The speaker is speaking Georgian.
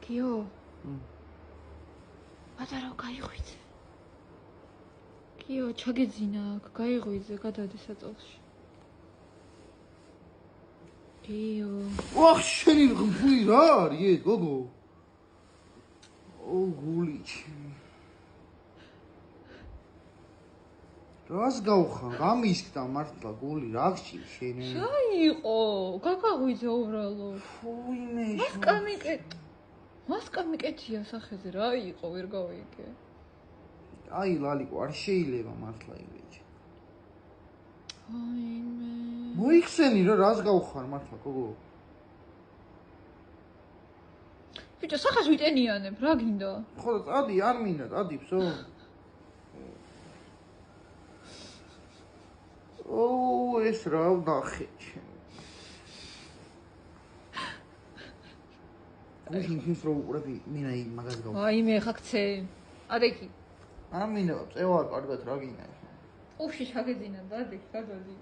გიო პატარა გაიღვიძე გიო ჩაგეძინა აქ გაიღვიძე გადადი საწოლში გიო ვახ შენი გული რა არის გოგო ო გულიჩი რას გავხარ გამისკდა მართლა გული რა გჭირ შენი რა იყო გაგაღვიძე უბრალოდ ფუიმე მასკა მიკეთია სახეზე რა იყო ვერ გავიგე აი ლალიკო არ შეიძლება მართლა იგეჭი აიმე მოიხსენი რა რას გავხარ მართლა გოგო ბიჭო სახას ვიტენიანებ რა გინდა ხო წადი არ მინდა წადი ბსო ო ეს რა ვნახე გუშინ ის რო უყურები მინა მაგას გავხარ აიმე ხა ქცე ადექი არ მინდა წევა კარგად რა გინდა ოფში ჩაგეძინა და ადექი გადადი